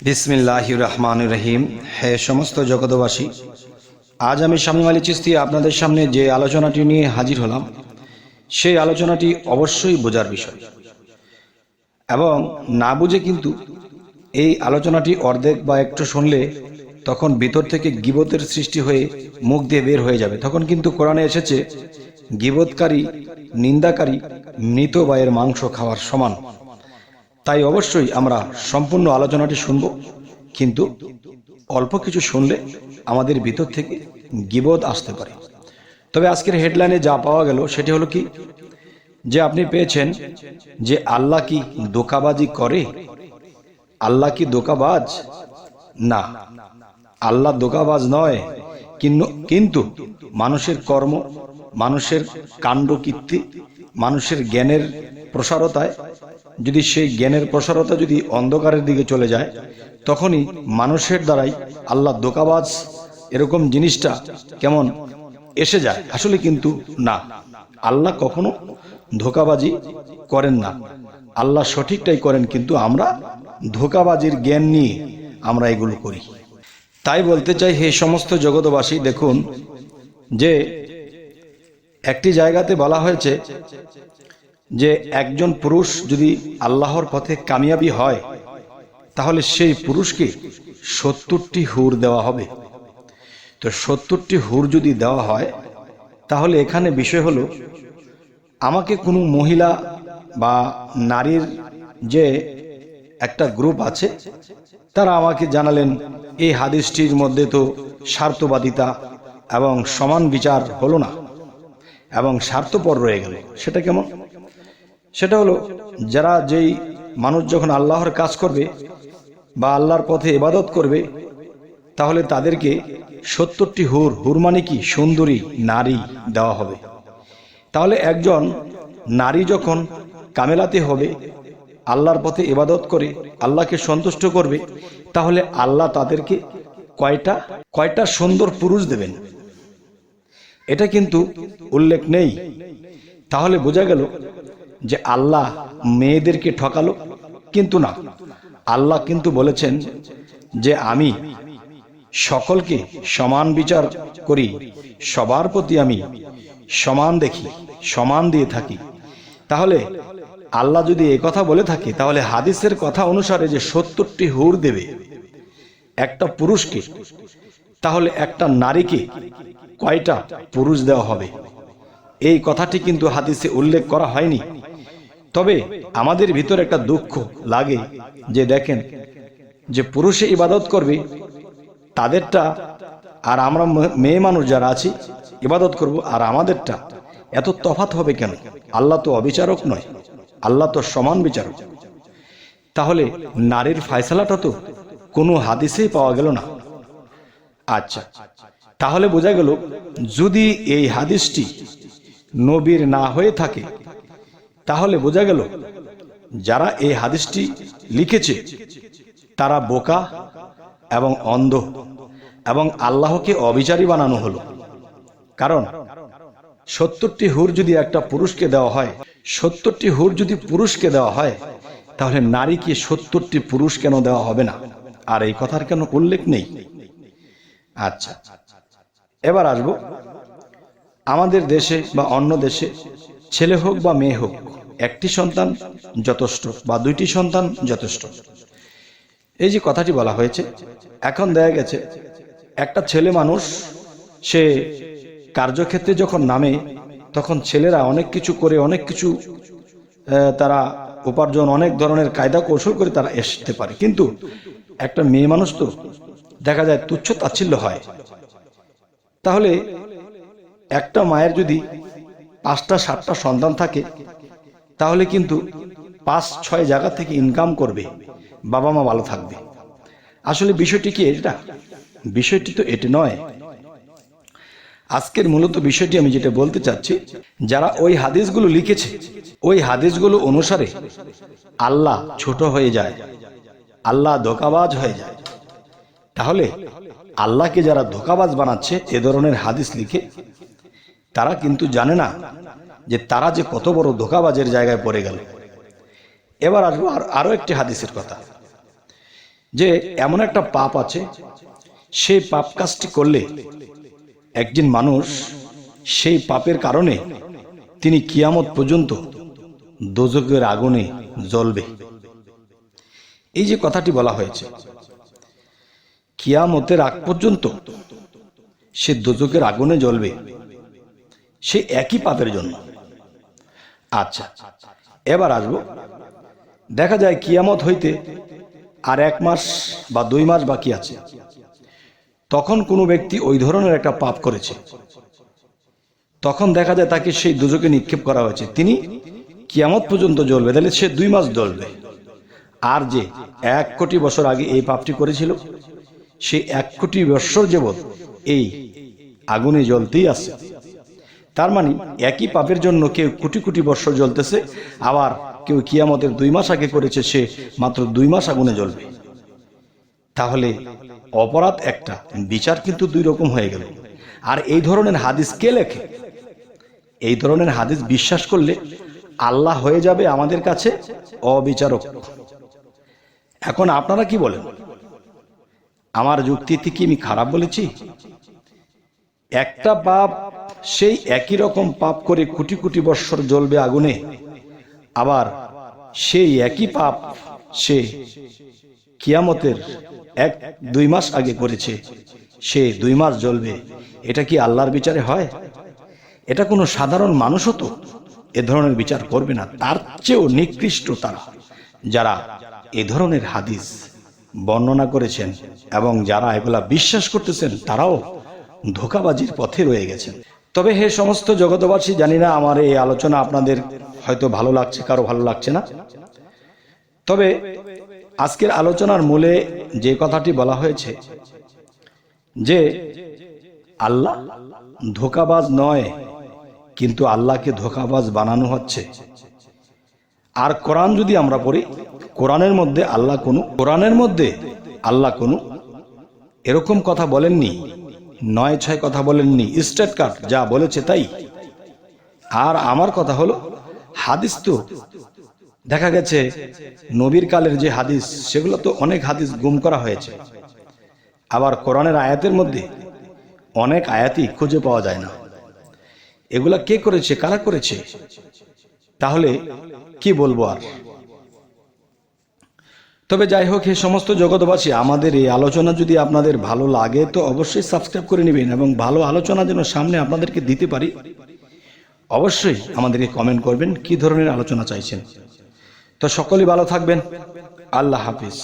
বিসমিল্লাহির রহমানির রহিম। হে সমস্ত জগতবাসী, আজ আমি শামীম আলী চিশতি আপনাদের সামনে যে আলোচনাটি নিয়ে হাজির হলাম, সেই আলোচনাটি অবশ্যই বোঝার বিষয়, এবং না বুঝে কিন্তু এই আলোচনাটি অর্ধেক বা একটু শুনলে তখন ভিতর থেকে গীবতের সৃষ্টি হয়ে মুখ দিয়ে বের হয়ে যাবে। তখন কিন্তু কোরআনে এসেছে, গীবতকারী, নিন্দাকারী মৃত ভাইয়ের মাংস খাওয়ার সমান। তাই অবশ্যই আমরা সম্পূর্ণ আলোচনাটি শুনব, কিন্তু অল্প কিছু শুনলে আমাদের ভিতর থেকে গীবত আসতে পারে। তবে আজকের হেডলাইনে যা পাওয়া গেল সেটি হলো কি, যে আপনি পেয়েছেন যে আল্লাহ কি ধোঁকাবাজি করে? আল্লাহ কি ধোঁকাবাজ? না, আল্লাহ ধোঁকাবাজ নয়, কিন্তু মানুষের কর্ম, মানুষের কাণ্ডকীর্তি, মানুষের জ্ঞানের প্রসারতায় যদি সেই জ্ঞানের প্রসারতা যদি অন্ধকারের দিকে চলে যায়, তখনই মানুষের দ্বারাই আল্লাহ ধোঁকাবাজ এরকম জিনিসটা কেমন এসে যায়। আসলে কিন্তু না, আল্লাহ কখনো ধোঁকাবাজি করেন না, আল্লাহ সঠিকটাই করেন, কিন্তু আমরা ধোঁকাবাজির জ্ঞান নিয়ে আমরা এগুলো করি। তাই বলতে চাই, হে সমস্ত জগতবাসী, দেখুন যে একটি জায়গাতে বলা হয়েছে যে একজন পুরুষ যদি আল্লাহর পথে কামিয়াবি হয়, তাহলে সেই পুরুষকে 70টি হুর দেওয়া হবে। তো 70টি হুর যদি দেওয়া হয়, তাহলে এখানে বিষয় হলো, আমাকে কোনো মহিলা বা নারীর যে একটা গ্রুপ আছে, তারা আমাকে জানালেন এই হাদিসটির মধ্যে তো স্বার্থবাদিতা এবং সমান বিচার হলো না, এবং স্বার্থপর রয়ে গেল। সেটা কেমন? সেটা হলো, যারা যেই মানুষ যখন আল্লাহর কাজ করবে বা আল্লাহর পথে ইবাদত করবে, তাহলে তাদেরকে 70টি হুর, হুর মানে কি? সুন্দরী নারী দেওয়া হবে। তাহলে একজন নারী যখন কামেলাতে হবে, আল্লাহর পথে ইবাদত করে আল্লাহকে সন্তুষ্ট করবে, তাহলে আল্লাহ তাদেরকে কয়টা সুন্দর পুরুষ দেবেন, এটা কিন্তু উল্লেখ নেই। তাহলে বোঝা গেল যে আল্লাহ মেয়েদেরকে ঠকালো। কিন্তু না, আল্লাহ কিন্তু বলেছেন যে আমি সকলকে সমান বিচার করি, সবার প্রতি আমি সমান দেখি, সমান দিয়ে থাকি। তাহলে আল্লাহ যদি এই কথা বলে থাকে, তাহলে হাদিসের কথা অনুসারে যে 70টি হুর দেবে একটা পুরুষকে, তাহলে একটা নারীকে কয়টা পুরুষ দেওয়া হবে? এই কথাটি কিন্তু হাদিসে উল্লেখ করা হয়নি। তবে আমাদের ভিতরে একটা দুঃখ লাগে যে দেখেন, যে পুরুষে ইবাদত করবে তাদেরটা, আর আমরা মেয়ে মানুষ যারা আছি ইবাদত করব, আর আমাদেরটা এত তফাৎ হবে কেন? আল্লাহ তো অবিচারক নয়, আল্লাহ তো সমান বিচারক। তাহলে নারীর ফয়সালাটা তো কোনো হাদিসেই পাওয়া গেল না। আচ্ছা, তাহলে বোঝা গেল, যদি এই হাদিসটি নবীর না হয়ে থাকে, তাহলে বোঝা গেল যারা এই হাদিসটি লিখেছে তারা বোকা এবং অন্ধ, এবং আল্লাহকে অবিচারী বানানো হলো। কারণ 70টি হুর যদি একটা পুরুষকে দেওয়া হয়, 70টি হুর যদি পুরুষকে দেওয়া হয়, তাহলে নারীকে 70টি পুরুষ কেন দেওয়া হবে না? আর এই কথার কেন উল্লেখ নেই? আচ্ছা, এবার আসবো, আমাদের দেশে বা অন্য দেশে ছেলে হোক বা মেয়ে হোক, একটি সন্তান যথেষ্ট বা 2টি সন্তান যথেষ্ট, এই যে কথাটি বলা হয়েছে। এখন দেখা গেছে একটা ছেলে মানুষ, সে কার্যক্ষেত্রে যখন নামে, তখন ছেলেরা অনেক কিছু করে, অনেক কিছু তারা উপার্জন, অনেক ধরনের কায়দা কৌশল করে তারা আসতে পারে। কিন্তু একটা মেয়ে মানুষ তো দেখা যায় তুচ্ছ তাচ্ছিল্য হয়। তাহলে একটা মায়ের যদি 5টা 7টা সন্তান থাকে, তাহলে কিন্তু 5-6 জায়গা থেকে ইনকাম করবে, বাবা মা ভালো থাকবে। আসলে বিষয়টি কি এটা? বিষয়টি তো এটা নয়। আজকের মূলত বিষয়টি আমি যেটা বলতে চাচ্ছি, যারা ওই হাদিসগুলো লিখেছে, ওই হাদিসগুলো অনুসারে আল্লাহ ছোট হয়ে যায়, আল্লাহ ধোঁকাবাজ হয়ে যায়। তাহলে আল্লাহকে যারা ধোঁকাবাজ বানাচ্ছে এ ধরনের হাদিস লিখে, তারা কিন্তু জানে না যে তারা যে কত বড় ধোঁকাবাজের জায়গায় পড়ে গেল। এবার আসবো আরো একটি হাদিসের কথা, যে এমন একটা পাপ আছে, সেই পাপ কাজটি করলে একজন মানুষ সেই পাপের কারণে তিনি কিয়ামত পর্যন্ত দোজখের আগুনে জ্বলবে। এই যে কথাটি বলা হয়েছে, কিয়ামতের আগ পর্যন্ত সে দোজখের আগুনে জ্বলবে, সে একই পাপের জন্য। আচ্ছা, এবার আসবো, দেখা যায় কিয়ামত হইতে আর 1 মাস বা 2 মাস বাকি আছে, তখন কোনো ব্যক্তি ওই ধরনের একটা পাপ করেছে, তখন দেখা যায় তাকে সেই দোজখে নিক্ষেপ করা হয়েছে, তিনি কিয়ামত পর্যন্ত জ্বলবে, তাহলে সে 2 মাস জ্বলবে। আর যে 1 কোটি বছর আগে এই পাপটি করেছিল, সে 1 কোটি বছর যাবৎ এই আগুনে জ্বলতেই আছে। তার মানে একই পাপের জন্য কেউ কোটি কোটি বছর জ্বলতেছে, আবার কেউ কিয়ামতের 2 মাস আগে করেছে, সে মাত্র 2 মাস আগুনে জ্বলবে। তাহলে অপরাধ একটা, বিচার কিন্তু 2 রকম হয়ে গেল। আর এই ধরনের হাদিস কে লেখে? এই ধরনের হাদিস বিশ্বাস করলে আল্লাহ হয়ে যাবে আমাদের কাছে অবিচারক। এখন আপনারা কি বলেন? আমার যুক্তিতে কি আমি খারাপ বলেছি? একটা পাপ, সেই একই রকম পাপ করে কোটি কোটি বৎসর জ্বলবে আগুনে, আবার সেই একই পাপ সে কিয়ামতের 1-2 মাস আগে করেছে, সে 2 মাস জ্বলবে। এটা কি আল্লাহর বিচারে হয়? এটা কোনো সাধারণ মানুষও তো এ ধরনের বিচার করবে না। তার চেয়েও নিকৃষ্ট তারা, যারা এ ধরনের হাদিস বর্ণনা করেছেন এবং যারা এগুলা বিশ্বাস করতেছেন, তারাও ধোঁকাবাজির পথে রয়ে গেছেন। তবে হে সমস্ত জগতবাসী, জানি না আমার এই আলোচনা আপনাদের হয়তো ভালো লাগছে, কারো ভালো লাগছে না। তবে আজকের আলোচনার মূলে যে কথাটি বলা হয়েছে যে আল্লাহ ধোঁকাবাজ নয়, কিন্তু আল্লাহকে ধোঁকাবাজ বানানো হচ্ছে। আর কোরআন যদি আমরা পড়ি, কোরআনের মধ্যে আল্লাহ কোনো এরকম কথা বলেননি, 9-6 কথা বলেননি, স্ট্রেট কাট যা বলেছে তাই। আর আমার কথা হলো, হাদিস তো দেখা গেছে নবীর কালের যে হাদিস, সেগুলো তো অনেক হাদিস গুম করা হয়েছে। আবার কোরআনের আয়াতের মধ্যে অনেক আয়াতই খুঁজে পাওয়া যায় না। এগুলা কে করেছে, কারা করেছে? তাহলে কি বলবো আর। তবে যাই হোক, হে সমস্ত জগৎবাসী, আমাদের এই আলোচনা যদি আপনাদের ভালো লাগে তো অবশ্যই সাবস্ক্রাইব করে নেবেন, এবং ভালো আলোচনা যেন সামনে আপনাদেরকে দিতে পারি, অবশ্যই আমাদেরকে কমেন্ট করবেন কি ধরনের আলোচনা চাইছেন। তো সকলেই ভালো থাকবেন। আল্লাহ হাফিজ।